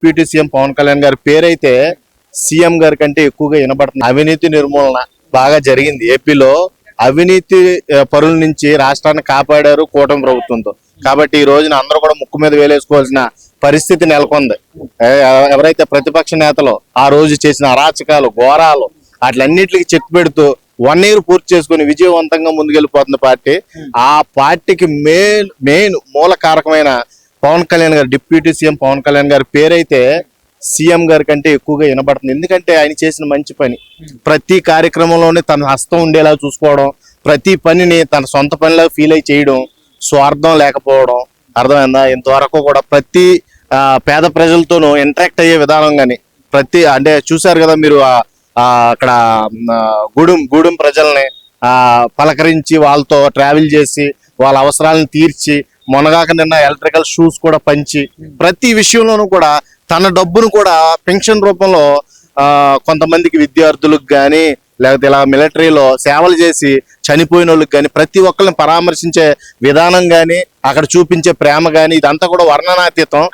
Deputy CM Pawan Kalyan గారి పేరైతే CM గారి కంటే ఎక్కువగా వినబడుతుంది. అవినీతి నిర్మూలన బాగా జరిగింది ఏపీలో. అవినీతి పరుల నుంచి రాష్ట్రాన్ని కాపాడారు కూటమి ప్రభుత్వంతో. కాబట్టి ఈ రోజున అందరూ కూడా ముక్కు మీద వేలేసుకోవాల్సిన పరిస్థితి నెలకొంది. ఎవరైతే ప్రతిపక్ష నేతలు ఆ రోజు చేసిన అరాచకాలు, ఘోరాలు వాటిలన్నిటికి చెక్ పెడుతూ 1 year పూర్తి చేసుకుని విజయవంతంగా ముందుకెళ్ళిపోతుంది పార్టీ. ఆ పార్టీకి మెయిన్ మూల కారకమైన పవన్ కళ్యాణ్ గారు, డిప్యూటీ సీఎం పవన్ కళ్యాణ్ గారి పేరైతే సీఎం గారి కంటే ఎక్కువగా వినబడుతుంది. ఎందుకంటే ఆయన చేసిన మంచి పని, ప్రతి కార్యక్రమంలోనే తన హస్తం ఉండేలా చూసుకోవడం, ప్రతి పనిని తన సొంత పనిలా ఫీల్ అయి చేయడం, స్వార్థం లేకపోవడం. అర్థమైందా? ఇంతవరకు కూడా ప్రతి పేద ప్రజలతోనూ ఇంటరాక్ట్ అయ్యే విధానం కానీ ప్రతి అంటే చూశారు కదా మీరు, అక్కడ గూడెం ప్రజల్ని పలకరించి వాళ్ళతో ట్రావెల్ చేసి వాళ్ళ అవసరాలను తీర్చి, మొన్నగాక నిన్న ఎలక్ట్రికల్ షూస్ కూడా పంచి ప్రతి విషయంలోనూ కూడా తన డబ్బును కూడా పెన్షన్ రూపంలో కొంతమందికి విద్యార్థులకు కానీ లేకపోతే ఇలా మిలిటరీలో సేవలు చేసి చనిపోయిన వాళ్ళకి కానీ ప్రతి ఒక్కరిని పరామర్శించే విధానం కానీ అక్కడ చూపించే ప్రేమ కానీ ఇదంతా కూడా వర్ణనాతీతం.